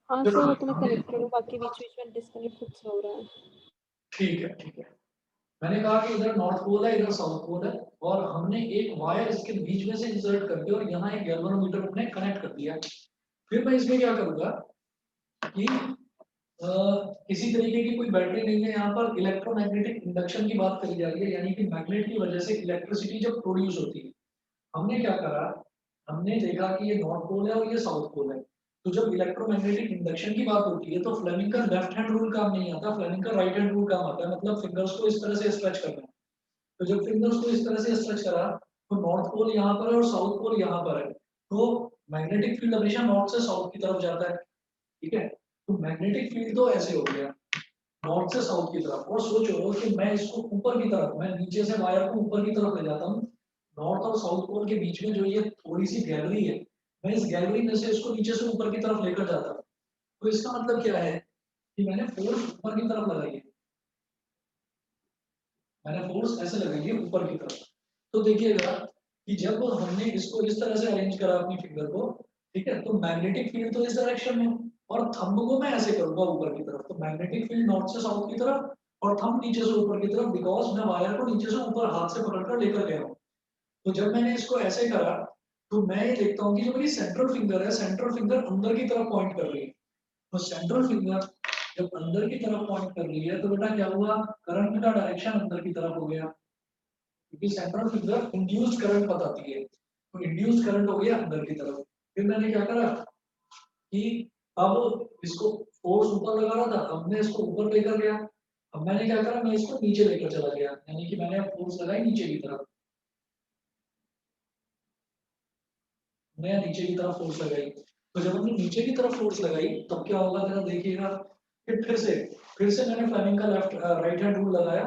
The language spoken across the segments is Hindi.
हाँ चलो सर, वो ठीक तो है मैं कनेक्टेड हूँ, बाकी बीच-बीच में डिस्कनेक्ट खुद से हो रहा है। ठीक है ठीक है। मैंने कहा कि इधर नॉर्थ पोल है, इधर साउथ पोल है, और हमने एक वायर इसके बीच में से इंसर्ट करके और यहाँ एक गैल्वेनोमीटर अपने कनेक्ट कर दिया। फिर मैं इसमें क्या करूँगा कि किसी तरीके की कोई बैटरी नहीं है, यहाँ पर इलेक्ट्रोमैग्नेटिक इंडक्शन की बात करी जा रही है, यानी कि मैग्नेट की वजह से इलेक्ट्रिसिटी जब प्रोड्यूस होती है। हमने क्या करा, हमने देखा कि ये नॉर्थ पोल है और ये साउथ पोल है। तो जब इलेक्ट्रोमैग्नेटिक इंडक्शन की बात होती है तो फ्लेमिंग का लेफ्ट हैंड रूल काम नहीं आता, फ्लेमिंग का राइट हैंड रूल काम आता है, मतलब फिंगर्स को इस तरह से स्ट्रेच करना है। तो जब फिंगर्स को इस तरह से स्ट्रेच करा तो नॉर्थ पोल यहाँ पर है और साउथ पोल यहाँ पर है, तो मैग्नेटिक फील्ड हमेशा नॉर्थ से साउथ की तरफ जाता है। ठीक है, तो मैग्नेटिक फील्ड तो ऐसे हो गया नॉर्थ से साउथ की तरफ, और सोचो कि मैं इसको ऊपर की तरफ, मैं नीचे से वायर को ऊपर की तरफ ले जाता हूँ, नॉर्थ और साउथ पोल के बीच में जो ये थोड़ी सी गैलरी है, मैं इस गैलरी में से इसको नीचे से ऊपर की तरफ लेकर जाता हूँ। तो इसका मतलब क्या है कि मैंने फोर्स ऊपर की तरफ लगाई है, मैंने फोर्स ऐसे लगाई है ऊपर की तरफ। तो देखिएगा कि जब हमने इसको इस तरह से अरेंज करा अपनी फिंगर को, ठीक है, तो मैग्नेटिक फील्ड तो इस डायरेक्शन में, और थंब को मैं ऐसे करूंगा ऊपर की तरफ, तो मैग्नेटिक फील्ड नॉर्थ से साउथ की तरफ और थंब नीचे से ऊपर की तरफ, बिकॉज मैं वायर को नीचे से ऊपर हाथ से पकड़कर लेकर गया हूँ। तो जब मैंने इसको ऐसे करा तो मैं ये देखता हूँ कि जो मेरी सेंट्रल फिंगर है, सेंट्रल फिंगर अंदर की तरफ पॉइंट कर रही है। तो सेंट्रल फिंगर जब अंदर की तरफ पॉइंट कर रही है तो बेटा क्या हुआ, करंट का डायरेक्शन अंदर की तरफ हो गया, क्योंकि सेंट्रल फिंगर इंड्यूस्ड करंट बताती है, तो इंड्यूस्ड करंट हो गया अंदर की तरफ। फिर मैंने क्या करा कि अब इसको फोर्स ऊपर लगा रहा था, अब मैं इसको ऊपर लेकर गया। अब मैंने क्या करा, मैं इसको नीचे लेकर चला गया, यानी कि मैंने फोर्स लगाई नीचे की तरफ, मैं नीचे की तरफ फोर्स लगाई। तो जब हमने नीचे की तरफ फोर्स लगाई तब क्या होगा जरा देखिएगा। फिर से मैंने फ्लेमिंग का लेफ्ट राइट हैंड रूल लगाया,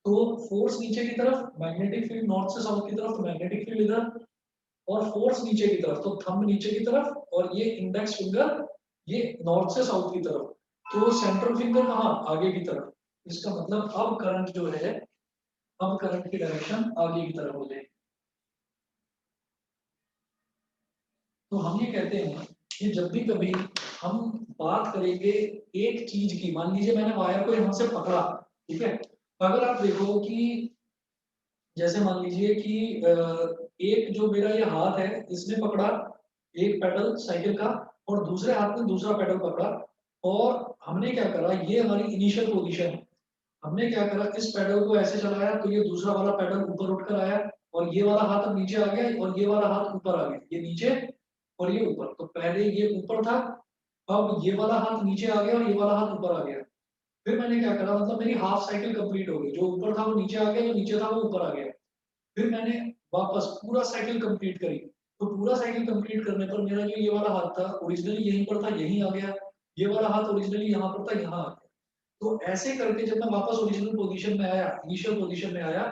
तो फोर्स नीचे की तरफ, मैग्नेटिक फील्ड नॉर्थ से साउथ की तरफ, तो मैग्नेटिक फील्ड इधर, और फोर्स नीचे की तरफ, तो थंब नीचे की तरफ और ये इंडेक्स फिंगर ये नॉर्थ से साउथ की तरफ, तो सेंट्रल फिंगर कहाँ, आगे की तरफ। इसका मतलब अब करंट जो है, अब करंट की डायरेक्शन आगे की तरफ हो जाएगी। तो हम ये कहते हैं कि जब भी कभी हम बात करेंगे एक चीज की, मान लीजिए मैंने वायर को यहाँ से पकड़ा, ठीक है, अगर आप देखो कि जैसे मान लीजिए कि एक जो मेरा ये हाथ है इसने पकड़ा एक पेडल साइकिल का, और दूसरे हाथ में दूसरा पेडल पकड़ा, और हमने क्या करा, ये हमारी इनिशियल पोजीशन है, हमने क्या करा, इस पेडल को ऐसे चलाया तो ये दूसरा वाला पेडल ऊपर उठकर आया, और ये वाला हाथ अब नीचे आ गया और ये वाला हाथ ऊपर आ गया, ये नीचे और ये ऊपर। तो पहले ये ऊपर था, अब ये वाला हाथ नीचे आ गया और ये वाला हाथ ऊपर आ गया। फिर मैंने क्या करा, मतलब मेरी हाफ साइकिल कंप्लीट हो गई, जो ऊपर था वो नीचे आ गया, जो नीचे था वो ऊपर आ गया। फिर मैंने वापस पूरा साइकिल कंप्लीट करी, तो पूरा साइकिल कंप्लीट करने पर मेरा जो ये वाला हाथ था ओरिजिनली यहीं पर था, यहीं आ गया, ये वाला हाथ ओरिजिनली यहाँ पर था, यहाँ आ गया। तो ऐसे करके जब मैं वापस ओरिजिनल पोजीशन में आया, इनिशियल पोजीशन में आया,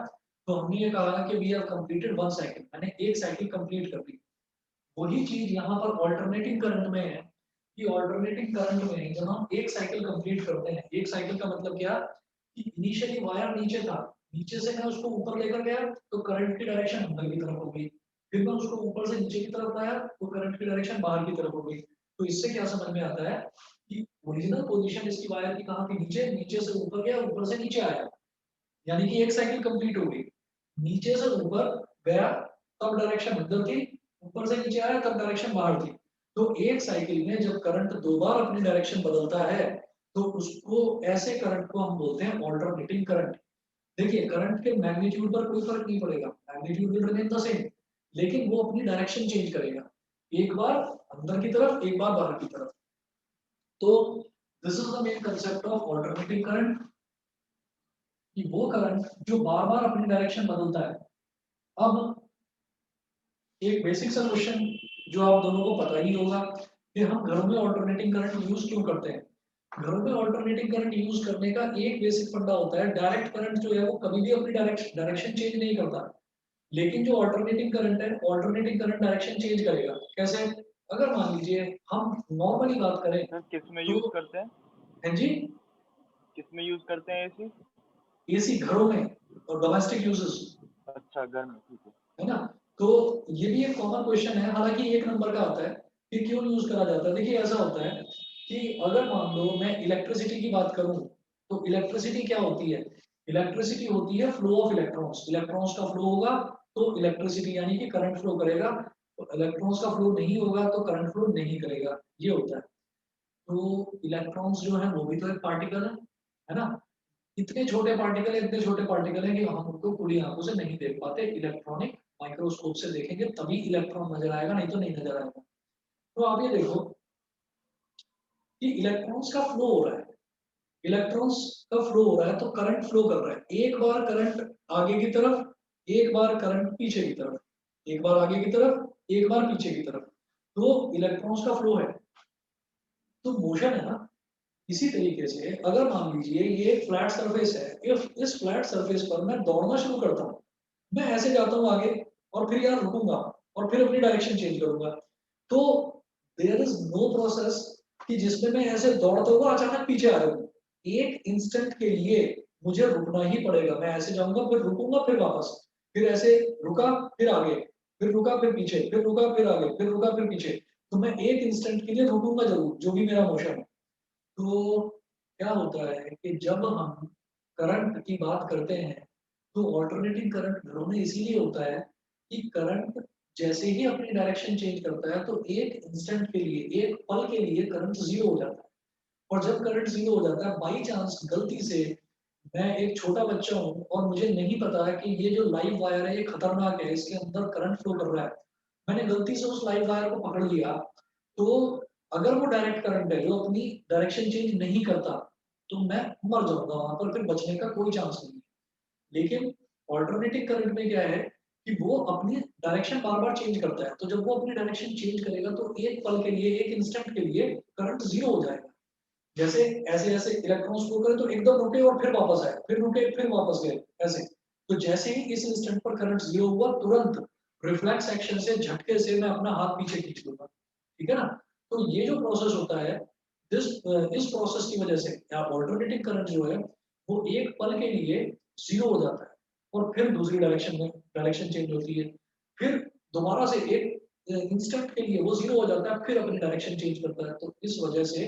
तो हमने ये कहा कि we have completed one cycle, मैंने एक साइकिल कंप्लीट कर दी। वही चीज यहाँ पर ऑल्टरनेटिंग करंट में है, कि ऑल्टरनेटिंग करंट में जब हम एक साइकिल कंप्लीट करते हैं, एक साइकिल का मतलब क्या, कि इनिशियली वायर नीचे था, नीचे से मैं उसको ऊपर लेकर गया तो करंट की डायरेक्शन अंदर की तरफ हो गई, फिर मैं उसको ऊपर से नीचे की तरफ लाया तो करंट की डायरेक्शन बाहर की तरफ हो गई। तो इससे क्या समझ में आता है कि ओरिजिनल पोजीशन इसकी वायर की कहाँ थी, नीचे, नीचे से ऊपर गया, ऊपर से नीचे आया, यानी कि एक साइकिल कंप्लीट हो गई। नीचे से ऊपर गया तब डायरेक्शन अंदर थी, ऊपर से नीचे आया तब डायरेक्शन बाहर थी। तो एक साइकिल में जब करंट दो बार अपनी डायरेक्शन बदलता है तो उसको, ऐसे करंट को हम बोलते हैं ऑल्टरनेटिंग करंट। देखिए करंट के मैग्नीट्यूड पर कोई फर्क नहीं पड़ेगा, magnitude will remain the same, लेकिन वो अपनी डायरेक्शन चेंज करेगा, एक बार अंदर की तरफ एक बार बाहर की तरफ। तो this is the main concept of alternating current, कि वो करंट जो बार बार अपनी डायरेक्शन बदलता है। अब एक बेसिक सा क्वेश्चन जो आप दोनों को पता ही होगा कि हम घरों में ऑल्टरनेटिंग करंट यूज क्यों करते हैं। घरों में ऑल्टरनेटिंग करंट यूज करने का एक बेसिक फंडा होता है, डायरेक्ट करंट जो है वो कभी भी अपनी डायरेक्शन चेंज नहीं करता, लेकिन जो ऑल्टरनेटिंग करंट है, ऑल्टरनेटिंग करंट डायरेक्शन चेंज करेगा। कैसे, अगर मान लीजिए हम नॉर्मली बात करें सर किस में तो, यूज करते हैं? है जी, किस में यूज करते हैं एसी? एसी घरों में और डोमेस्टिक यूजेस, अच्छा, घर में, ठीक है। है ना। तो ये भी एक कॉमन क्वेश्चन है, हालांकि एक नंबर का आता है कि क्यों यूज करा जाता है। देखिए ऐसा होता है कि अगर मान लो मैं इलेक्ट्रिसिटी की बात करूं तो इलेक्ट्रिसिटी क्या होती है? इलेक्ट्रिसिटी होती है फ्लो ऑफ इलेक्ट्रॉन्स। इलेक्ट्रॉन्स का फ्लो होगा तो इलेक्ट्रिसिटी यानी कि करंट फ्लो करेगा। तो इलेक्ट्रॉन्स का फ्लो नहीं होगा तो करंट फ्लो नहीं करेगा, ये होता है। तो इलेक्ट्रॉन्स जो है वो भी तो एक पार्टिकल है ना? इतने छोटे पार्टिकल है, इतने छोटे पार्टिकल है कि हम उनको खुली आंखों से नहीं देख पाते। इलेक्ट्रॉनिक माइक्रोस्कोप से देखेंगे तभी इलेक्ट्रॉन नजर आएगा, नहीं तो नहीं नजर आएगा। तो आप ये देखो कि इलेक्ट्रॉन्स का फ्लो हो रहा है, इलेक्ट्रॉन्स का फ्लो हो रहा है तो करंट फ्लो कर रहा है। एक बार करंट आगे की तरफ, एक बार करंट पीछे की तरफ, एक बार आगे की तरफ, एक बार पीछे की तरफ, तो इलेक्ट्रॉन्स का फ्लो है, तो मोशन है ना। इसी तरीके से अगर मान लीजिए ये एक फ्लैट सरफेस है, इफ इस फ्लैट सरफेस पर मैं दौड़ना शुरू करता हूँ, मैं ऐसे जाता हूँ आगे और फिर यार रुकूंगा और फिर अपनी डायरेक्शन चेंज करूंगा, तो देयर इज नो प्रोसेस कि जिसमें मैं ऐसे दौड़ता हुआ अचानक पीछे आ जाऊं। एक इंस्टेंट के लिए मुझे रुकना ही पड़ेगा। मैं ऐसे जाऊंगा फिर रुकूंगा फिर वापस, फिर ऐसे रुका फिर आगे, फिर रुका फिर पीछे, फिर रुका फिर आगे, फिर रुका फिर पीछे। तो मैं एक इंस्टेंट के लिए रुकूंगा जरूर, जो भी मेरा मोशन है। तो क्या होता है कि जब हम करंट की बात करते हैं तो ऑल्टरनेटिंग करंट घरों में इसीलिए होता है कि करंट जैसे ही अपनी डायरेक्शन चेंज करता है तो एक इंस्टेंट के लिए, एक पल के लिए करंट जीरो हो जाता है। और जब करंट जीरो हो जाता है, बाई चांस गलती से मैं एक छोटा बच्चा हूँ और मुझे नहीं पता है कि ये जो लाइव वायर है ये खतरनाक है, इसके अंदर करंट फ्लो कर रहा है, मैंने गलती से उस लाइव वायर को पकड़ लिया, तो अगर वो डायरेक्ट करंट है जो अपनी डायरेक्शन चेंज नहीं करता तो मैं मर जाऊंगा वहां पर, फिर बचने का कोई चांस नहीं है। लेकिन ऑल्टरनेटिंग करंट में क्या है कि वो अपनी डायरेक्शन बार बार चेंज करता है, तो जब वो अपनी डायरेक्शन चेंज करेगा तो एक पल के लिए, एक इंस्टेंट के लिए करंट जीरो हो जाएगा। जैसे ऐसे ऐसे इलेक्ट्रॉन्स फ्लो करे तो एकदम रुके और फिर वापस आए, फिर रुके फिर वापस गए, ऐसे। तो जैसे ही इस इंस्टेंट पर करंट जीरो हुआ, तुरंत रिफ्लेक्स एक्शन से, झटके से मैं अपना हाथ पीछे खींच लूंगा, ठीक है ना? तो ये जो प्रोसेस होता है, इस प्रोसेस की वजह से या ऑल्टरनेटिंग करंट जो है वो एक पल के लिए जीरो हो जाता है और फिर दूसरी डायरेक्शन में डायरेक्शन चेंज होती है, फिर दोबारा से एक इंस्टेंट के लिए वो जीरो हो जाता है, फिर अपनी डायरेक्शन चेंज करता है। तो इस वजह से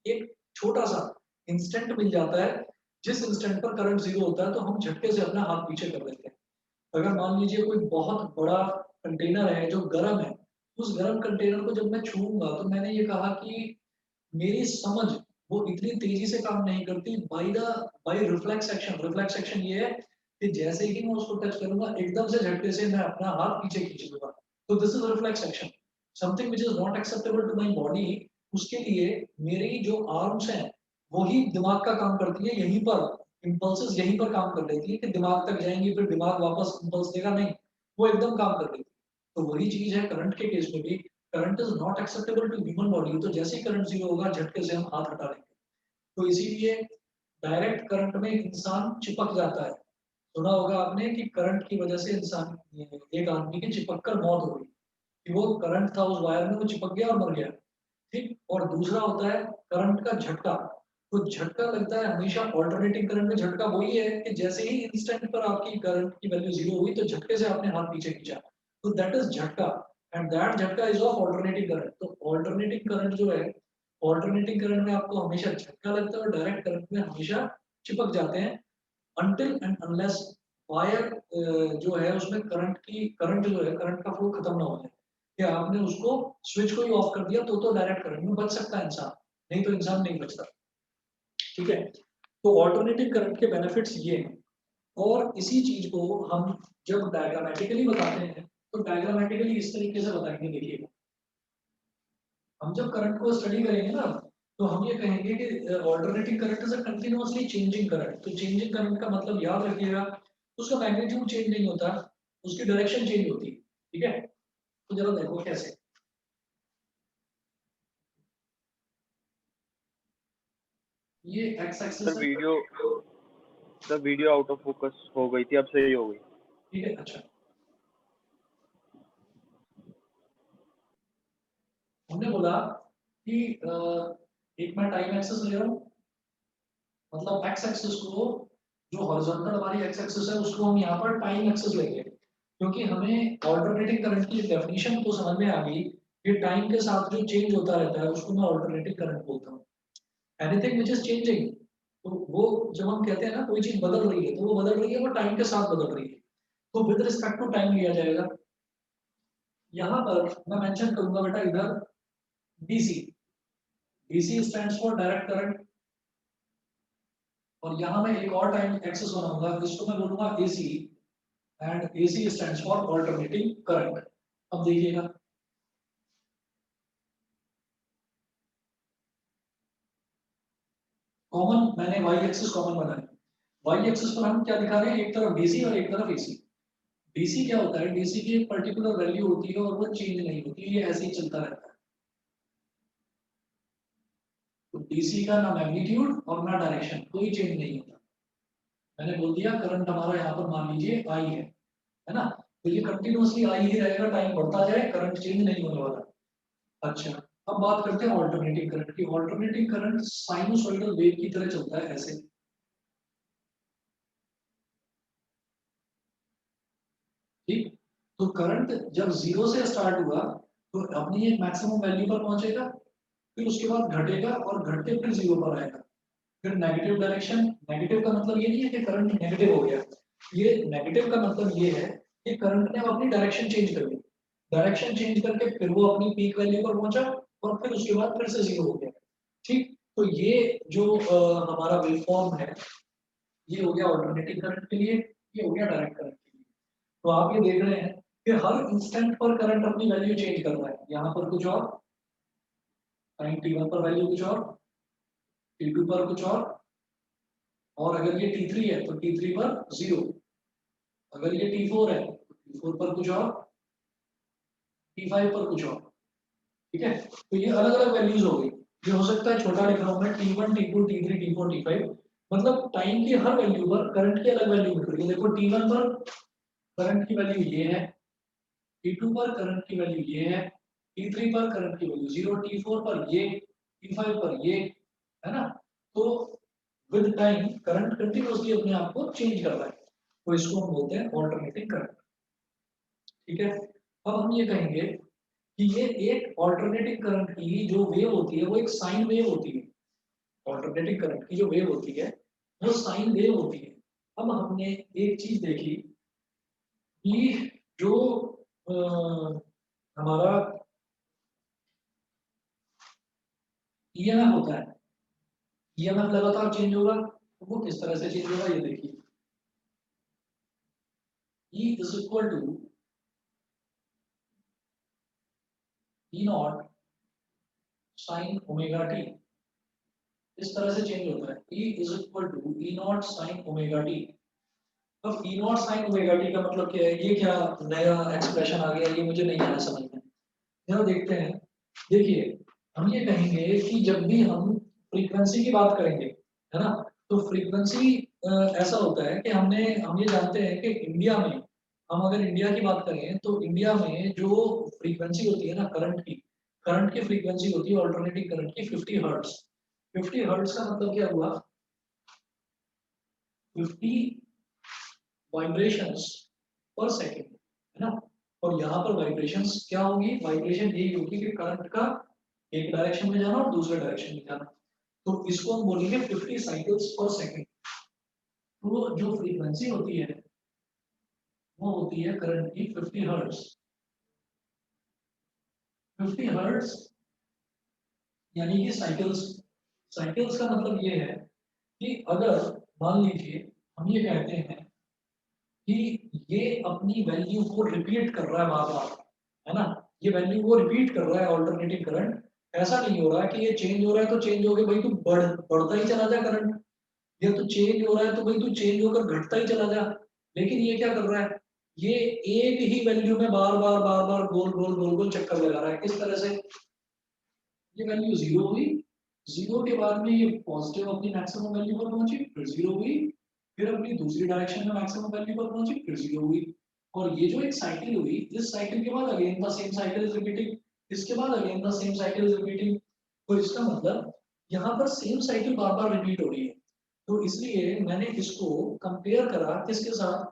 एक छोटा सा इंस्टेंट मिल जाता है, जिस इंस्टेंट पर करंट जीरो होता है तो हम झटके से अपना हाथ पीछे कर देते हैं। अगर मान लीजिए कोई बहुत बड़ा कंटेनर है जो गर्म है, उस गर्म कंटेनर को जब मैं छूऊंगा तो मैंने ये कहा कि मेरी समझ वो इतनी तेजी से काम नहीं करती by reflex action. Reflex action ये है कि जैसे ही मैं उसको टच करूंगा एकदम से झटके से मैं अपना हाथ पीछे खींच लूंगा। तो this is reflex action, something which is not acceptable to my body. उसके लिए मेरी जो आर्म्स हैं वही दिमाग का काम करती है, यहीं पर इम्पल्सेस यहीं पर काम कर लेती है कि दिमाग तक जाएंगी फिर दिमाग वापस इम्पल्स देगा, नहीं, वो एकदम काम कर लेती है। तो वही चीज है करंट के केस में भी, current is not acceptable to human body, तो जैसे ही करंट जीरो होगा झटके से हम हाथ हटा लेंगे। तो इसीलिए डायरेक्ट करंट में इंसान चिपक जाता है। सुना होगा आपने कि करंट की वजह से इंसान, एक आदमी की चिपक कर मौत हो गई, कि वो करंट था उस वायर में, वो चिपक गया और मर गया, ठीक। और दूसरा होता है करंट का झटका। तो झटका लगता है हमेशा, ऑल्टरनेटिंग करंट में झटका वही है कि जैसे ही इंस्टेंट पर आपकी करंट की वैल्यू जीरो हुई तो झटके से आपने हाथ पीछे खींचा, तो दैट इज झटका। एंड दैट झटका इज ऑफ ऑल्टरनेटिंग करंट। तो ऑल्टरनेटिंग करंट जो है, ऑल्टरनेटिंग करंट में आपको हमेशा झटका लगता है और डायरेक्ट करंट में हमेशा चिपक जाते हैं, अनटिल एंड अनलेस वायर जो है उसमें करंट जो है, करंट का फ्लो खत्म ना हो जाए, कि आपने उसको स्विच को ही ऑफ कर दिया तो डायरेक्ट करंट में बच सकता है इंसान, नहीं तो इंसान नहीं बचता, ठीक है। तो ऑल्टरनेटिव करंट के बेनिफिट्स ये हैं। और इसी चीज को हम जब डायग्रामेटिकली बताते हैं तो डायग्रामेटिकली इस तरीके से बताएंगे, देखिएगा। हम जब करंट को स्टडी करेंगे ना तो हम ये कहेंगे कि alternating current is a continuously changing current. तो चेंजिंग करंट का मतलब याद रखिएगा, उसका मैग्नीट्यूड चेंज नहीं होता, उसकी डायरेक्शन चेंज होती है, ठीक है। तो जरा देखो कैसे। ये एक्स एक्सिस सर है, वीडियो आउट ऑफ फोकस हो गई थी, अब सही हो गई। ठीक है, अच्छा। हमने बोला कि एक मैं टाइम एक्सिस ले रहा हूँ, मतलब एक्स एक्सिस को, जो हॉरिजॉन्टल हमारी एक्स एक्सिस है उसको हम यहाँ पर टाइम एक्सिस लेंगे, क्योंकि हमें ऑल्टरनेटिंग करंट की डेफिनेशन तो समझ में आ गई ये टाइम के साथ जो चेंज होता रहता है उसको मैं ऑल्टरनेटिंग करंट बोलता हूँ। एनीथिंग विच इज चेंजिंग, तो वो जब हम कहते हैं ना कोई चीज बदल रही है तो वो बदल रही है, वो टाइम के साथ बदल रही है, तो विद रिस्पेक्ट टू टाइम लिया जाएगा। यहाँ पर मैं मेंशन करूंगा बेटा इधर DC, DC stands for direct current, और यहाँ मैं एक और टाइम एक्सेस बनाऊंगा, इसको मैं बोलूंगा AC, and AC stands for alternating current. अब देखिएगा कॉमन, मैंने वाई एक्सिस कॉमन बनाया, वाई एक्सिस पर हम क्या दिखा रहे हैं, एक तरफ डीसी और एक तरफ एसी। डीसी क्या होता है, डीसी की एक पर्टिकुलर वैल्यू होती है और वो चेंज नहीं होती, ये ऐसे ही चलता रहता है। तो डीसी का ना मैग्नीट्यूड और ना डायरेक्शन, कोई चेंज नहीं होता। मैंने बोल दिया करंट हमारा यहाँ पर मान लीजिए आई है ना, तो ये कंटिन्यूअसली आई ही रहेगा, टाइम बढ़ता जाए, करंट चेंज नहीं होने वाला। अच्छा, अब बात करते हैं ऑल्टरनेटिंग करंट की। ऑल्टरनेटिंग करंट साइनोसॉइडल वेव की तरह चलता है ऐसे, ठीक। तो करंट जब जीरो से स्टार्ट हुआ तो अपनी एक मैक्सिमम वैल्यू पर पहुंचेगा, फिर उसके बाद घटेगा और घट के फिर जीरो पर आएगा, फिर नेगेटिव डायरेक्शन। नेगेटिव का मतलब ये नहीं है कि करंट नेगेटिव हो गया, ये नेगेटिव का मतलब ये है कि करंट ने अपनी डायरेक्शन चेंज कर दी, डायरेक्शन चेंज करके फिर वो अपनी पीक वैल्यू पर पहुंचा और फिर उसके बाद फिर से जीरो हो गया, ठीक। तो ये जो हमारा वेव फॉर्म है, ये हो गया ऑल्टरनेटिंग करंट के लिए, ये हो गया डायरेक्ट करंट के लिए। तो आप ये देख रहे हैं कि हर इंस्टेंट पर करंट अपनी वैल्यू चेंज कर रहा है, यहाँ पर कुछ और, टाइम t1 पर वैल्यू कुछ और, t2 पर कुछ और अगर ये t3 है तो t3 पर जीरो, अगर ये t4 है तो t4 पर कुछ और, t5 पर कुछ और, ठीक है। तो ये अलग अलग वैल्यूज हो गई, ये हो सकता है छोटा लिख रहा हूं मैं, t1 t2 t3 t4 t5, मतलब टाइम की हर वैल्यू पर करंट की अलग वैल्यू मिल रही है। देखो t1 पर करंट की वैल्यू ये है, t2 पर करंट की वैल्यू ये है, t3 पर करंट की वैल्यू जीरो, t4 पर ये, t5 पर ये, है ना। तो विद टाइम करंट कंटिन्यूअसली अपने आप को चेंज कर रहा है, तो इसको हम बोलते हैं ऑल्टरनेटिंग करंट, ठीक है। अब हम ये कहेंगे कि ये एक ऑल्टरनेटिंग करंट की जो वेव होती है वो एक साइन वेव होती है, ऑल्टरनेटिंग करंट की जो वेव होती है वो साइन वेव होती है। अब हमने एक चीज देखी कि जो हमारा ईएमएफ होता है, ईएमएफ लगातार चेंज होगा, तो वो किस तरह से चेंज होगा ये देखिए, E is equal to E naught sine omega T, इस तरह से चेंज होता है, E is equal to E naught sine omega T. अब E naught sine omega t का मतलब क्या है, ये क्या नया एक्सप्रेशन आ गया, ये मुझे नहीं आया समझ में, जरा देखते हैं। देखिए हम ये कहेंगे कि जब भी हम फ्रीक्वेंसी की बात करेंगे, है ना, तो फ्रीक्वेंसी ऐसा होता है कि हम ये जानते हैं कि इंडिया में, हम अगर इंडिया की बात करें तो इंडिया में जो फ्रीक्वेंसी होती है ना करंट की फ्रीक्वेंसी होती है ऑल्टरनेटिंग करंट की 50 हर्ट्ज। 50 हर्ट्ज का मतलब क्या हुआ, 50 वाइब्रेशंस पर सेकेंड, है ना। और यहाँ पर वाइब्रेशंस क्या होगी, वाइब्रेशन यही होगी कि करंट का एक डायरेक्शन में जाना और दूसरे डायरेक्शन में जाना, तो इसको हम बोलेंगे 50 साइकिल्स पर सेकंड। तो जो फ्रीक्वेंसी होती है वो होती है करंट की 50 हर्ट्ज। 50 हर्ट्ज यानी कि साइकिल्स, साइकिल्स का मतलब ये है कि अगर मान लीजिए हम ये कहते हैं कि ये अपनी वैल्यू को रिपीट कर रहा है बार बार, है ना, ये वैल्यू को रिपीट कर रहा है ऑल्टरनेटिंग करंट। ऐसा नहीं हो रहा है कि ये चेंज हो रहा है तो चेंज हो गया भाई तू बढ़ता ही चला जा करंट, या तो चेंज हो रहा है तो भाई तू चेंज होकर घटता ही चला जा। लेकिन ये क्या कर रहा है, ये एक ही वैल्यू में बार बार गोल गोल चक्कर लगा रहा है, किस तरह से, ये वैल्यू जीरो हुई, जीरो के बाद में ये पॉजिटिव अपनी मैक्सिमम वैल्यू पर पहुंची, फिर जीरो हुई, फिर अपनी दूसरी डायरेक्शन में मैक्सिमम वैल्यू पर पहुंची, फिर जीरो हुई, और ये जो एक साइकिल हुई, इस साइकिल के बाद again the same cycle is repeating, इसके बाद again the same cycle is repeating. तो इसका मतलब यहाँ पर सेम साइकिल बार बार रिपीट हो रही है। तो इसलिए मैंने इसको कंपेयर करा किसके साथ,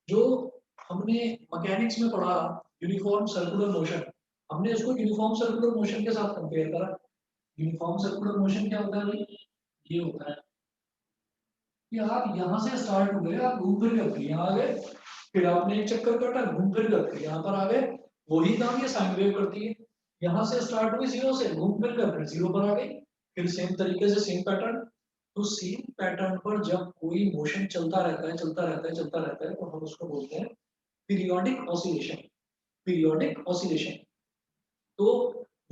जो हमने मैकेनिक्स में पढ़ा यूनिफॉर्म सर्कुलर मोशन, हमने इसको यूनिफॉर्म सर्कुलर मोशन के साथ कंपेयर करा। यूनिफॉर्म सर्कुलर मोशन क्या होता है भाई? ये होता है कि आप यहाँ से स्टार्ट हुए, आप घूम फिर करके यहाँ आ गए, फिर आपने एक चक्कर काटा, घूम फिर करके यहाँ पर आ गए। वही काम ये साइन वेव करती है। यहाँ से स्टार्ट हुई जीरो से, घूम फिर कर फिर जीरो पर आ गई, फिर सेम तरीके से सेम पैटर्न। तो सेम पैटर्न पर जब कोई मोशन चलता रहता है चलता रहता है चलता रहता है, तो हम उसको बोलते हैं पीरियोडिक ऑसिलेशन। Periodic oscillation. तो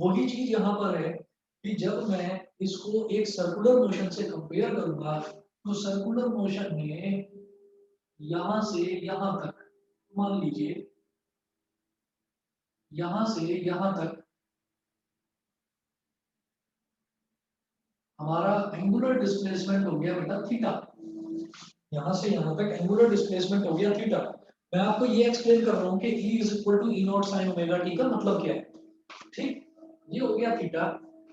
वही चीज यहाँ पर है कि जब मैं इसको एक सर्कुलर मोशन से कंपेयर करूंगा, तो सर्कुलर मोशन में यहां से यहां तक, मान लीजिए यहां से यहां तक हमारा एंगुलर डिस्प्लेसमेंट हो गया बेटा थीटा। यहां से यहां तक एंगुलर डिस्प्लेसमेंट हो गया थीटा। मैं आपको ये एक्सप्लेन कर रहा हूं कि E is equal to e naught sine omega t का मतलब क्या है। ठीक, ये हो गया थीटा।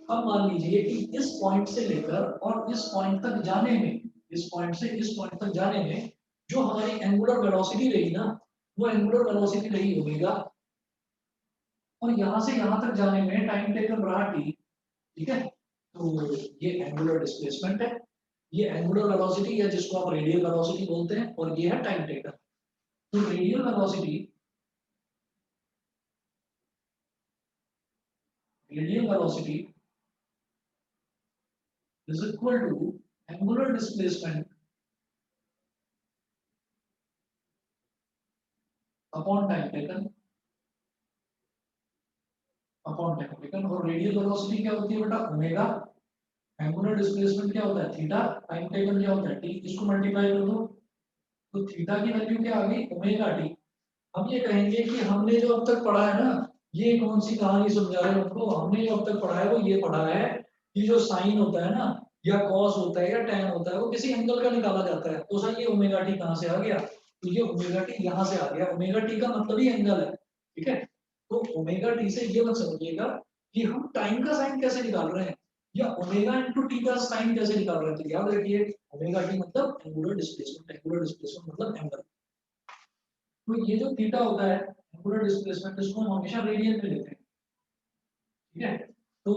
अब मान लीजिए कि इस पॉइंट से लेकर और इस पॉइंट तक जाने में, इस पॉइंट से इस पॉइंट तक जाने में जो हमारी एंगुलर वेलोसिटी रही ना, वो एंगुलर वेलोसिटी रही ओमेगा, और यहाँ से यहाँ तक जाने में टाइम टेकन रहा टी। ठीक है, तो ये एंगुलर डिस्प्लेसमेंट है, ये एंगुलर वेलोसिटी या जिसको आप रेडियल वेलोसिटी बोलते हैं, और ये है टाइम टेकन। तो radial velocity, radial velocity is equal to angular displacement upon time taken, upon time taken. और रेडियल वेलोसिटी क्या होती है बेटा? ओमेगा। एंगुलर डिस्प्लेसमेंट क्या होता है? थीटा। टाइम टेकन क्या होता है? टी। इसको मल्टीप्लाई कर दो, तो थीटा की वैल्यू क्या आ गई? Omega T. हम ये कहेंगे कि हमने जो अब तक पढ़ा है ना, ये कौन सी कहानी समझा रहे हैं उनको, हमने जो अब तक पढ़ा है वो ये पढ़ा है कि जो साइन होता है ना, या कॉस होता है या टैन होता है, वो किसी एंगल का निकाला जाता है। तो सर ये ओमेगा टी कहाँ से आ गया? तो ये ओमेगा टी यहाँ से आ गया। ओमेगा टी का मतलब ही एंगल है। ठीक है, तो ओमेगा टी से ये मत समझिएगा कि हम टाइम का साइन कैसे निकाल रहे हैं, या ओमेगा इंटू टी का साइन कैसे निकाल रहे हैं। तो याद रखिए, ओमेगा टी मतलब एंगुलर डिस्प्लेसमेंट, एंगुलर डिस्प्लेसमेंट मतलब एंगल। तो ये जो थीटा होता है एंगुलर डिस्प्लेसमेंट, इसको हम हमेशा रेडियन में लेते हैं। ठीक है, तो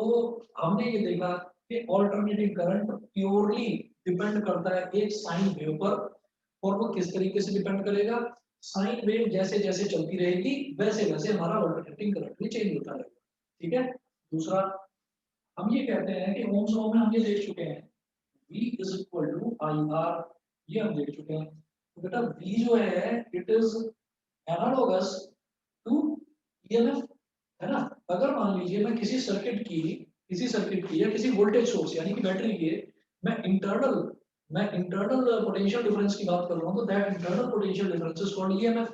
हमने ये देखा कि ऑल्टरनेटिंग करंट प्योरली डिपेंड करता है एक साइन वेव पर। और वो किस तरीके से डिपेंड करेगा? साइन वेव जैसे जैसे चलती रहेगी वैसे वैसे हमारा ऑल्टरनेटिंग करंट भी चेंज होता रहेगा। ठीक है, दूसरा हम ये कहते हैं कि ओम्स लॉ में हम ये देख चुके हैं, V is equal to I R, ये हम देख चुके हैं। तो बेटा V जो है it is analogous to EMF, है ना। अगर मान लीजिए मैं किसी सर्किट की या किसी वोल्टेज सोर्स यानी कि बैटरी के, मैं इंटरनल पोटेंशियल डिफरेंस की बात कर रहा हूँ, तो that internal potential difference is called EMF.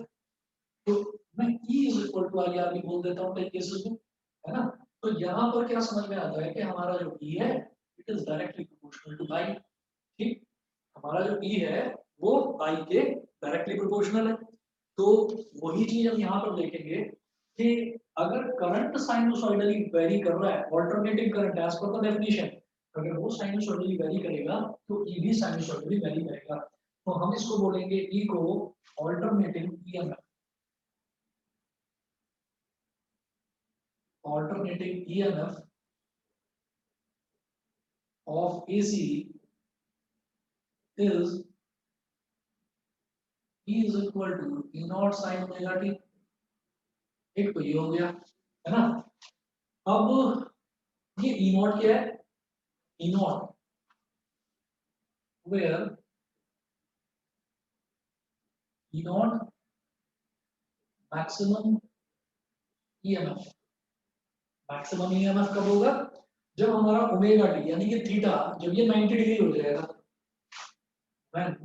तो मैं E is equal to I R भी बोल देता हूँ कई केसेस में, है ना। तो यहाँ पर क्या समझ में आता है कि हमारा जो E है it is directly proportional to I। ठीक, हमारा जो E है वो I के डायरेक्टली प्रोपोर्शनल है। तो वही चीज हम यहाँ पर देखेंगे कि अगर करंट साइनसॉइडली वेरी कर रहा है, alternating current as per the definition, अगर वो साइनसॉइडली वेरी करेगा तो ई भी साइनसॉइडली वेरी करेगा। तो हम इसको बोलेंगे ई को alternating EMF, alternating EMF of AC is E is equal to E naught sin omega t। एक तो ये हो गया, है ना। अब ये E naught क्या है? E naught where E naught maximum EMF, maximum EMF कब होगा? जब हमारा ओमेगा टी यानी कि थीटा जब ये 90 डिग्री हो जाएगा, when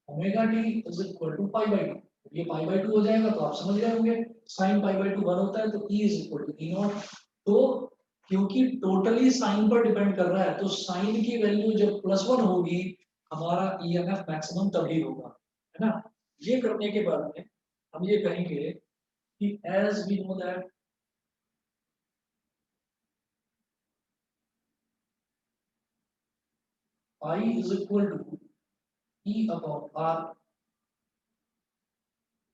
omega t is equal to pi by 2। ये पाई बाय 2 हो जाएगा तो आप समझ गए होंगे साइन पाई बाय 2 1 होता है, तो E is equal to E naught. तो क्योंकि टोटली साइन पर डिपेंड कर रहा है, तो साइन की वैल्यू जब +1 होगी हमारा ईएमएफ मैक्सिमम तभी होगा, है ना। ये करने के बाद में हम ये कहेंगे कि as we know that I is equal to E upon R,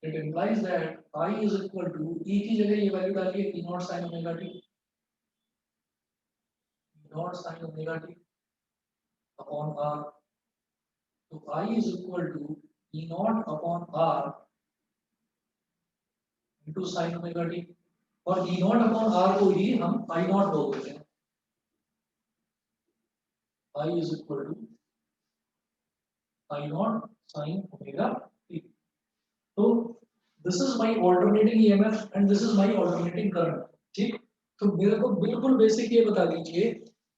it implies that I is equal to E की जगह ये वैल्यू डालिए E naught sine omega t, naught sine omega t upon R। तो I is equal to E naught upon R into sine omega t, और E नॉट अपॉन R को ही हम I नॉट बोल देते हैं। I is equal to I not sine omega t. तो this is my alternating EMF and this is my alternating current. ठीक, तो मेरे को बिल्कुल बेसिक ये बता दीजिए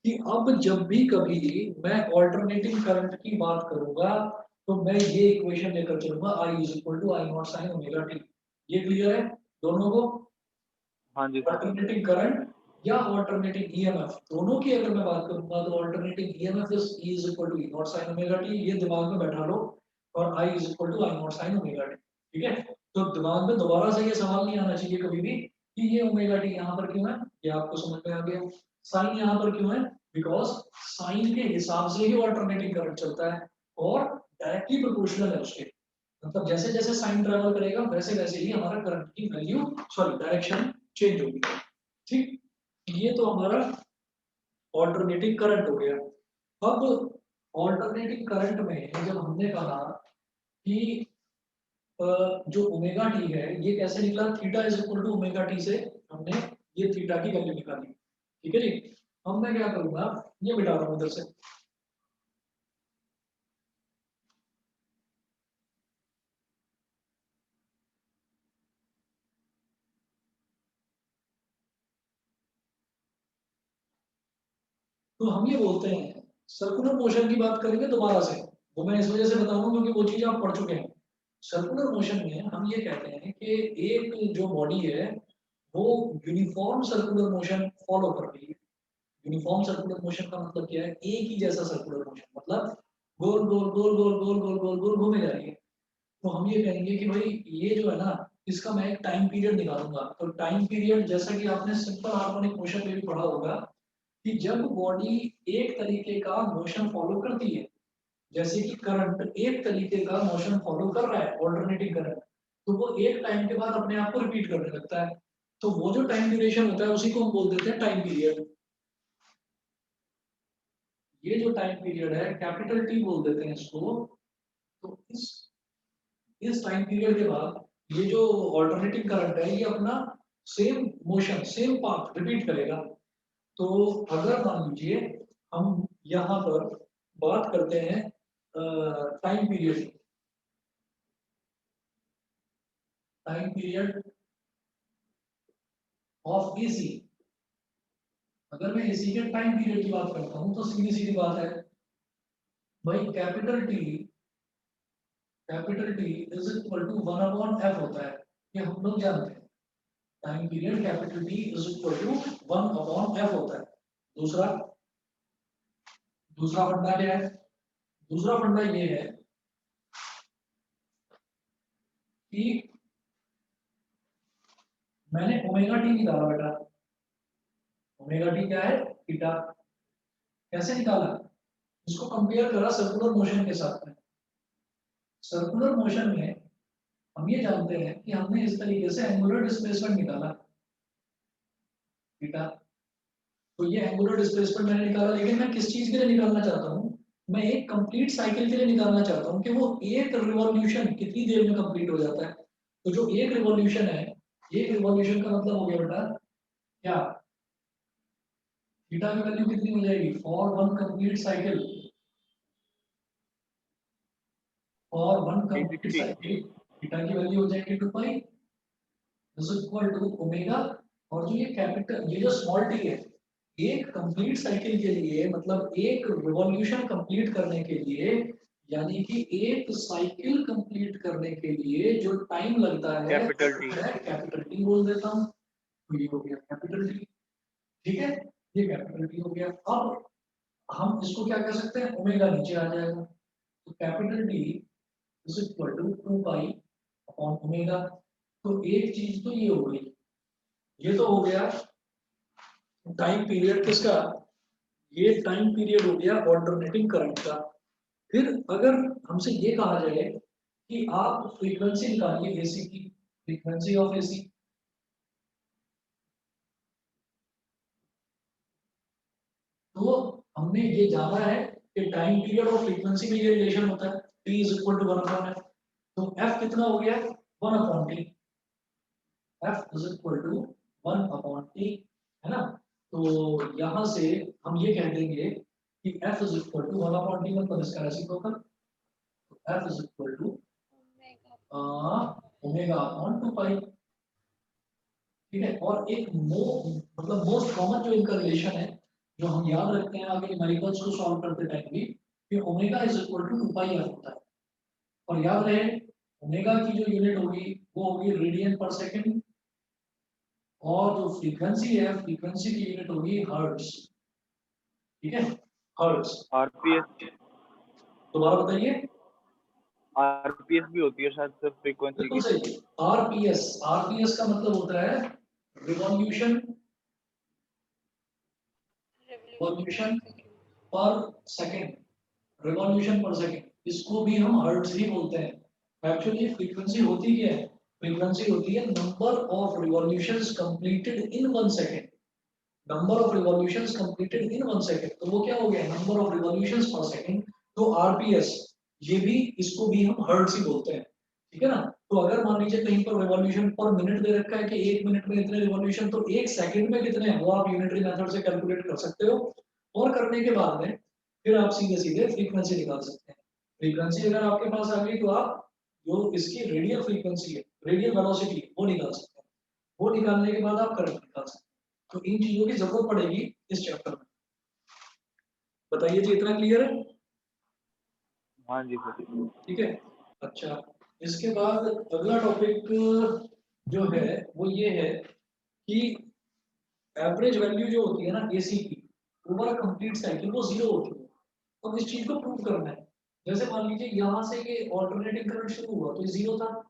कि अब जब भी कभी मैं ऑल्टरनेटिंग करंट की बात करूंगा तो मैं ये इक्वेशन लेकर चलूंगा I is equal to I not sine omega t. ये क्लियर है दोनों को? हाँ जी सर। ऑल्टरनेटिंग करंट या ऑल्टरनेटिंग ईएमएफ दोनों की अगर मैं बात करूंगा तो alternating EMF is E is equal to E naught sine omega t, ये दिमाग में बैठा लो, और I is equal to I not sine omega t. ठीक है, तो दिमाग में दोबारा से ये सवाल नहीं आना चाहिए कभी भी कि ये ओमेगा टी यहाँ पर क्यों है, ये आपको समझ में आ गया। साइन यहाँ पर क्यों है, बिकॉज साइन के हिसाब से ही ऑल्टरनेटिंग करंट चलता है और डायरेक्टली प्रोपोर्शनल है उसके, मतलब जैसे जैसे साइन ट्रेवल करेगा वैसे वैसे ही हमारा करंट की वैल्यू सॉरी डायरेक्शन चेंज होगी। ठीक, ये तो हमारा ऑल्टरनेटिंग करंट हो गया। अब ऑल्टरनेटिंग करंट में जब हमने कहा कि जो ओमेगा टी है ये कैसे निकला, theta is equal to omega t से हमने ये थीटा की वैल्यू निकाली। ठीक है जी, अब मैं क्या करूंगा, ये मिटा रहा हूं इधर से। तो हम ये बोलते हैं सर्कुलर मोशन की बात करेंगे दोबारा से, वो मैं इस वजह से बताऊंगा क्योंकि वो चीज आप पढ़ चुके हैं। सर्कुलर मोशन में हम ये कहते हैं कि एक जो बॉडी है वो यूनिफॉर्म सर्कुलर मोशन फॉलो कर रही है। यूनिफॉर्म सर्कुलर मोशन का मतलब क्या है, एक ही जैसा सर्कुलर मोशन, मतलब गोल गोल गोल गोल गोल गोल गोल गोल घूमे जा रही है। तो हम ये कहेंगे कि भाई ये जो है ना इसका मैं एक टाइम पीरियड निकालूंगा। तो टाइम पीरियड जैसा कि आपने सिंपल हार्मोनिक मोशन में भी पढ़ा होगा कि जब बॉडी एक तरीके का मोशन फॉलो करती है, जैसे कि करंट एक तरीके का मोशन फॉलो कर रहा है ऑल्टरनेटिंग करंट, तो वो एक टाइम के बाद अपने आप को रिपीट करने लगता है। तो वो जो टाइम ड्यूरेशन होता है उसी को हम बोल देते हैं टाइम पीरियड। ये जो टाइम पीरियड है कैपिटल टी बोल देते हैं इसको। तो इस टाइम पीरियड के बाद ये जो ऑल्टरनेटिंग करंट है ये अपना same motion same path repeat करेगा। तो अगर मान लीजिए हम यहाँ पर बात करते हैं टाइम पीरियड ऑफ एसी, अगर मैं एसी के टाइम पीरियड की बात करता हूँ तो सीधी सीधी बात है भाई capital t is equal to 1/f होता है, ये हम लोग जानते हैं। Time period capital t is equal to 1/f होता है। दूसरा दूसरा फंडा क्या है, दूसरा फंडा ये है कि मैंने ओमेगा टी निकाला बेटा, ओमेगा टी क्या है, थीटा। कैसे निकाला, इसको कंपेयर करा सर्कुलर मोशन के साथ में। सर्कुलर मोशन में हम ये जानते हैं कि हमने इस तरीके से एंगुलर डिस्प्लेसमेंट निकाला थीटा। तो ये एंगुलर डिस्प्लेसमेंट मैंने निकाला, लेकिन मैं किस चीज के लिए निकालना चाहता हूँ, मैं एक कंप्लीट साइकिल के लिए निकालना चाहता हूँ कि वो एक रिवॉल्यूशन कितनी देर में कंप्लीट हो जाता है। तो जो एक रिवॉल्यूशन है, एक रिवॉल्यूशन का मतलब हो गया बेटा क्या, थीटा की वैल्यू कितनी हो जाएगी, for one complete cycle, for one complete 360। Cycle theta की वैल्यू हो जाएगी 2 pi is equal to omega. और जो ये कैपिटल ये जो स्मॉल टी है, एक कंप्लीट साइकिल के लिए मतलब एक रिवॉल्यूशन कंप्लीट करने के लिए, यानी कि एक साइकिल कंप्लीट करने के लिए जो टाइम लगता है कैपिटल टी। मैं कैपिटल टी बोल देता हूँ। तो ये हो गया कैपिटल टी। ठीक है, ये कैपिटल टी हो गया। अब हम इसको क्या कर सकते हैं, ओमेगा नीचे आ जाएगा। तो capital t is equal to 2 pi upon omega. तो एक चीज तो ये हो गई, ये तो हो गया टाइम पीरियड किसका, ये टाइम पीरियड हो गया ऑल्टरनेटिंग करंट का। फिर अगर हमसे ये कहा जाए कि आप फ्रीक्वेंसी निकालिए एसी की, फ्रीक्वेंसी ऑफ एसी। तो हमने ये जाना है कि टाइम पीरियड और फ्रीक्वेंसी में ये रिलेशन होता है, t is equal to 1/f। तो f कितना हो गया 1/t, f is equal to 1/t, है ना। तो यहां से हम ये कह देंगे कि f is equal to 1/t, मतलब इसका रेसिप्रोकल, तो f is equal to omega upon 2 pi. ठीक है, और एक मतलब मोस्ट कॉमन जो इनका रिलेशन है, जो हम याद रखते हैं आगे न्यूमेरिकल्स को सॉल्व करते टाइम भी, कि omega is equal to 2 pi f होता है। और याद रहे ओमेगा की जो यूनिट होगी वो होगी रेडियन पर सेकंड, और जो फ्रीक्वेंसी है, फ्रीक्वेंसी की यूनिट होगी हर्ट्ज। ठीक है, हर्ट्ज। आरपीएस, दोबारा बताइए। आरपीएस भी होती है शायद सिर्फ फ्रीक्वेंसी बिल्कुल की। सही, आरपीएस। आरपीएस का मतलब होता है रिवॉल्यूशन रिवॉल्यूशन पर सेकंड, रिवॉल्यूशन पर सेकंड, इसको भी हम हर्ट्ज ही बोलते हैं। एक्चुअली फ्रीक्वेंसी होती क्या है, फ्रीक्वेंसी होती है number of revolutions completed in 1 second, number of revolutions completed in 1 second. तो वो क्या हो गया, नंबर ऑफ रिवॉल्यूशंस पर सेकंड। तो आरपीएस, ये भी, इसको भी हम हर्ट्ज ही बोलते हैं। ठीक है ना। तो अगर मान लीजिए कहीं पर रिवॉल्यूशन पर मिनट दे रखा है कि 1 मिनट में इतने रिवॉल्यूशन, तो 1 सेकंड में कितने हैं वो आप यूनिटरी मेथड से कैलकुलेट कर सकते हो। और करने के बाद में फिर आप सीधे सीधे फ्रीक्वेंसी निकाल सकते हैं। फ्रीक्वेंसी अगर आपके पास आ गई तो आप जो इसकी रेडियल फ्रीक्वेंसी है, रेडियल वेलोसिटी, वो निकाल सकते हैं। वो निकालने के बाद आप करंट निकाल सकते हैं। तो इन चीजों की जरूरत पड़ेगी इस चैप्टर में। बताइए जी, इतना क्लियर है? हाँ जी सर। ठीक है। अच्छा, इसके बाद अगला टॉपिक जो है वो ये है कि एवरेज वैल्यू जो होती है ना एसी की ओवर अ कंप्लीट साइकिल, वो जीरो होती है। अब इस चीज को प्रूव करना है। जैसे मान लीजिए यहाँ से ये ऑल्टरनेटिंग करंट शुरू हुआ तो ये जीरो था,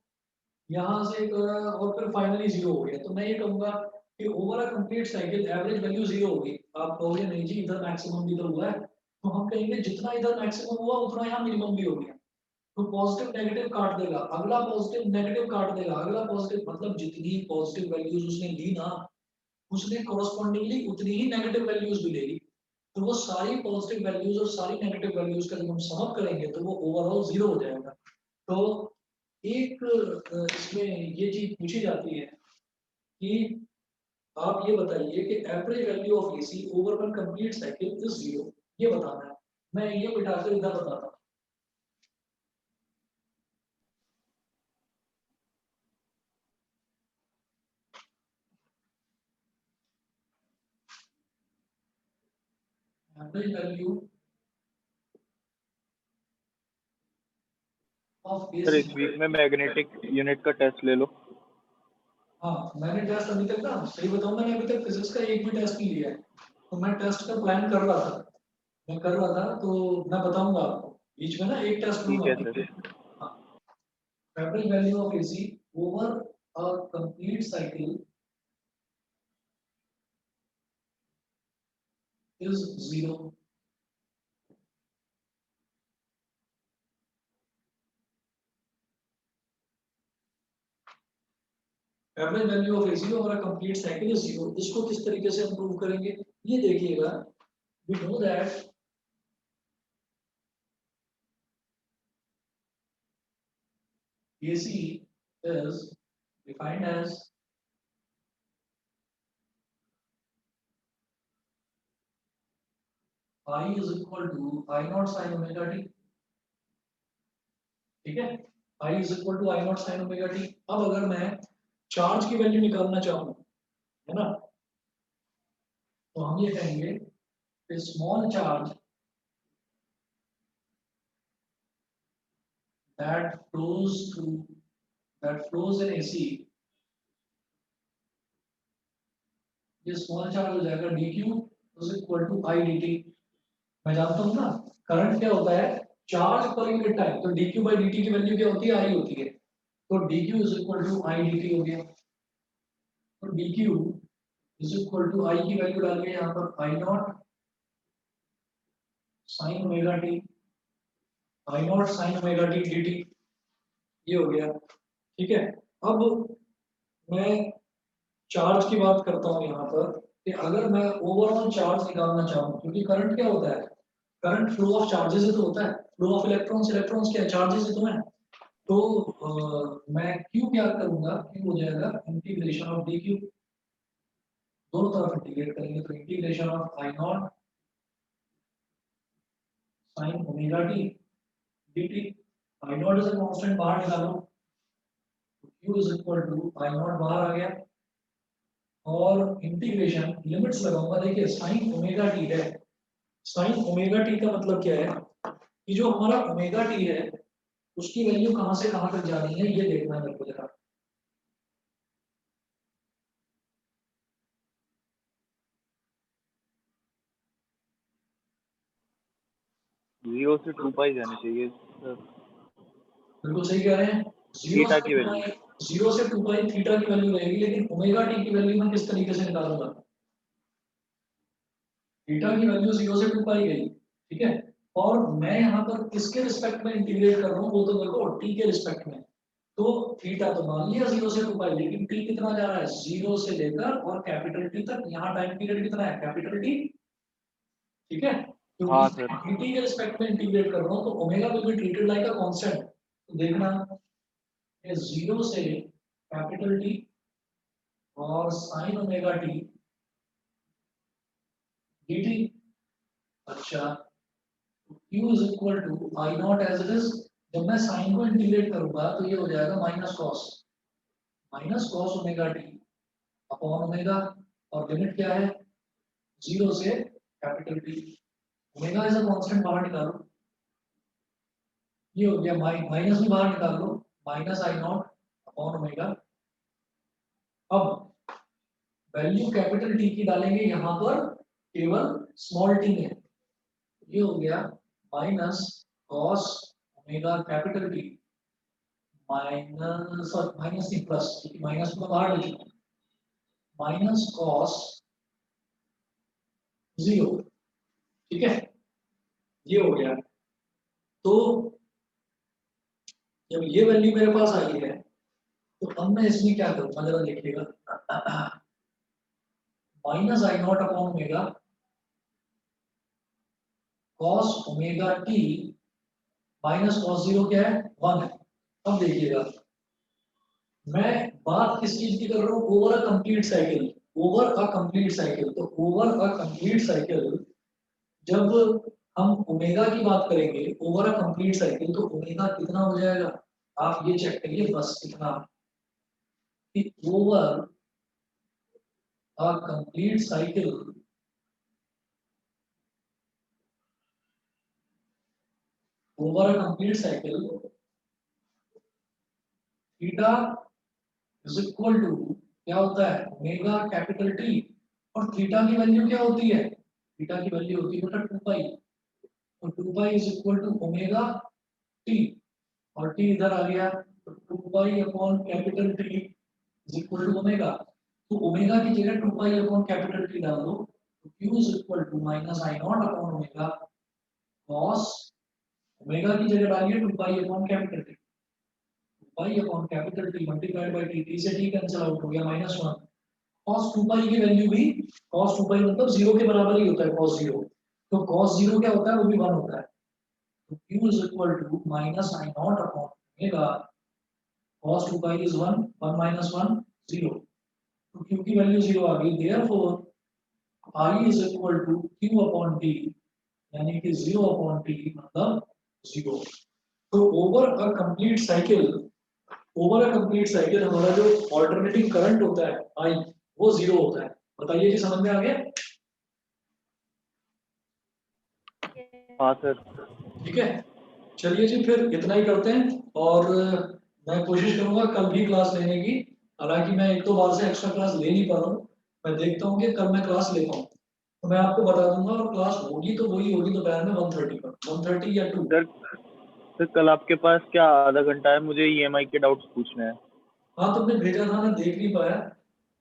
यहाँ से और फिर फाइनली जीरो हो गया। तो मैं ये कहूंगा कि over a complete cycle average value zero होगी। आप कहोगे नहीं जी इधर मैक्सिमम भी तो हुआ है, तो हम कहेंगे जितना इधर मैक्सिमम हुआ उतना यहाँ मिनिमम भी हो गया। तो पॉजिटिव नेगेटिव काट देगा, अगला पॉजिटिव नेगेटिव काट देगा, अगला पॉजिटिव, मतलब जितनी पॉजिटिव वैल्यूज उसने ली ना, उसने कॉरस्पॉन्डिंगली उतनी ही नेगेटिव वैल्यूज भी लेगी। तो वो सारी पॉजिटिव वैल्यूज और सारी नेगेटिव वैल्यूज का जब हम सम अप करेंगे तो वो ओवरऑल जीरो हो जाएगा। तो एक इसमें ये चीज पूछी जाती है कि आप ये बताइए कि average value of AC over one complete cycle is zero, ये बताना है। मैं ये बिठाकर इधर बताता हूँ। Average value of sir AC. इस वीक में मैग्नेटिक यूनिट का टेस्ट ले लो। हाँ, मैंने टेस्ट अभी तक ना, सही बताऊं, मैंने अभी तक फिजिक्स का एक भी टेस्ट नहीं लिया है। तो मैं टेस्ट का प्लान कर रहा था, मैं कर रहा था, तो मैं बताऊंगा आपको बीच में ना, एक टेस्ट ठीक लूंगा। है सर। हाँ, average value of AC over a complete cycle is zero. Average value of AC over a complete cycle is zero. इसको किस तरीके से हम प्रूव करेंगे, ये देखिएगा। We know that AC is defined as I is equal to I naught sin omega t। ठीक है, I is equal to I naught sin omega t। अब अगर मैं चार्ज की वैल्यू निकालना चाहूँ, है ना, तो हम ये कहेंगे कि small charge that flows in AC, ये स्मॉल चार्ज हो जाएगा dq is equal to I dt। मैं जानता हूँ ना करंट क्या होता है, चार्ज पर यूनिट टाइम। तो dq by dt की वैल्यू क्या होती है, I होती है। तो dq is equal to I dt हो गया। तो dq is equal to I की वैल्यू डालिए यहाँ पर, I not sin omega t, I not sin omega t dt। ये हो गया, ठीक है। अब मैं चार्ज की बात करता हूँ यहाँ पर कि अगर मैं ओवरऑल चार्ज निकालना चाहूँ, क्योंकि करंट क्या होता है, करंट फ्लो ऑफ चार्जेस ही तो होता है, फ्लो ऑफ इलेक्ट्रॉन्स, इलेक्ट्रॉन्स क्या है, चार्जेस ही तो है। तो मैं क्यू क्या करूंगा, क्यू हो जाएगा इंटीग्रेशन ऑफ डी क्यू, दोनों तरफ इंटीग्रेट करेंगे तो integration of I naught sine omega t dt, I naught is a constant, बाहर निकालो, q is equal to I naught बाहर आ गया, और इंटीग्रेशन लिमिट्स लगाऊंगा। देखिए साइन ओमेगा टी है, साइन ओमेगा टी का मतलब क्या है कि जो हमारा ओमेगा टी है उसकी वैल्यू कहां से कहां तक जानी है ये देखना है मेरे को जरा। 0 से 2 पाई जाने चाहिए सर। बिल्कुल सही कह रहे हैं, थीटा की वैल्यू। 0 से 2 पाई थीटा की वैल्यू रहेगी, लेकिन ओमेगा टी की वैल्यू मैं किस तरीके से निकालूंगा, थीटा की वैल्यू 0 से 2 पाई गई, ठीक है, और मैं यहाँ पर किसके रिस्पेक्ट में इंटीग्रेट कर रहा हूँ, वो तो देखो टी के रिस्पेक्ट में। तो थीटा तो मान लिया 0 से 2 पाई, लेकिन टी कितना जा रहा है, 0 से लेकर और कैपिटल टी तक, यहाँ टाइम पीरियड कितना है, कैपिटल टी, ठीक है। हाँ क्योंकि सर। टी के रिस्पेक्ट में इंटीग्रेट कर रहा हूँ तो omega will be treated like a constant. तो देखना ये 0 से कैपिटल टी और साइन ओमेगा टी dt, अच्छा q is equal to I naught as it is, जब मैं साइन को इंटीग्रेट करूंगा तो ये हो जाएगा minus cos omega t upon omega, और लिमिट क्या है 0 से capital T, omega is a constant, बाहर निकालो, ये हो गया माइनस भी बाहर निकाल लो, minus I not upon omega. अब वैल्यू कैपिटल टी की डालेंगे यहाँ पर केवल स्मॉल टी में, ये हो गया minus cos omega capital T, minus minus नहीं प्लस, माइनस को बाहर ले चुका, माइनस कॉस 0, ठीक है, ये हो गया। तो जब ये वैल्यू मेरे पास आई है तो अब मैं इसमें क्या करूंगा जरा देखिएगा, minus I not upon omega cos omega T minus cos 0 क्या है 1 है। अब देखिएगा मैं बात किस चीज की कर रहा हूँ, over a complete cycle, over a complete cycle. तो ओवर अ कंप्लीट साइकिल जब हम ओमेगा की बात करेंगे, ओवर अ कंप्लीट साइकिल, तो ओमेगा कितना हो जाएगा, आप ये चेक करिए बस कितना, कि over a complete cycle, over a complete cycle theta is equal to क्या होता है ओमेगा कैपिटल टी, और थीटा की वैल्यू क्या होती है, थीटा की वैल्यू होती है बेटा 2 पाई, तो 2 pi is equal to omega t, और टी इधर आ गया तो 2 pi upon capital t is equal to omega. तो ओमेगा की जगह 2 पाई अपॉन कैपिटल टी डाल दो, तो q इज इक्वल टू minus I not upon omega cos, omega की जगह डालिए 2 pi upon capital t, pi upon capital t multiplied by t, t से टी कैंसिल आउट हो गया -1, cos 2 पाई की वैल्यू भी, cos 2 पाई मतलब 0 के बराबर ही होता है cos 0, तो cos 0 क्या होता है वो भी 1 होता है, तो q is equal to minus I naught upon omega cos 2 pi is 1, 1 minus 1 0, तो q की वैल्यू 0 आ गई, therefore I is equal to q upon t, यानी कि 0 upon t मतलब 0। तो over a complete cycle, over a complete cycle हमारा जो ऑल्टरनेटिंग करंट होता है I वो 0 होता है। बताइए जी समझ में आ गया, हाँ सर। ठीक है। चलिए जी फिर इतना ही करते हैं, और मैं कोशिश करूंगा कल भी क्लास लेने की, हालांकि मैं एक दो बार से एक्स्ट्रा क्लास ले नहीं पा रहा हूँ, मैं देखता हूँ कि कल मैं क्लास ले पाऊँ तो मैं आपको बता दूंगा, और क्लास होगी तो वही होगी दोपहर में 1:30 पर, 1:30 या 2। सर कल आपके पास क्या आधा घंटा है, मुझे ईएमआई के डाउट्स पूछने हैं। हाँ तुमने भेजा था, मैं देख नहीं पाया,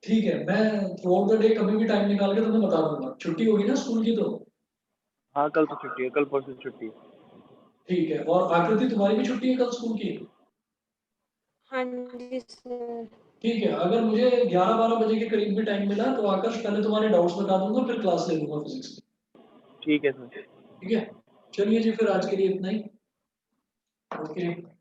ठीक है, मैं थ्रू आउट द डे कभी भी टाइम निकाल के तुम्हें बता दूंगा, छुट्टी होगी ना स्कूल की तो, हाँ कल तो छुट्टी है, कल परसों छुट्टी है। ठीक है। और आकृति तुम्हारी भी छुट्टी है कल स्कूल की, हाँ जी सर। ठीक है, अगर मुझे 11-12 बजे के करीब भी टाइम मिला तो आकर पहले तुम्हारे डाउट्स बता दूंगा, फिर क्लास ले लूंगा फिजिक्स की। ठीक है सर। ठीक है, चलिए जी, फिर आज के लिए इतना ही। ओके।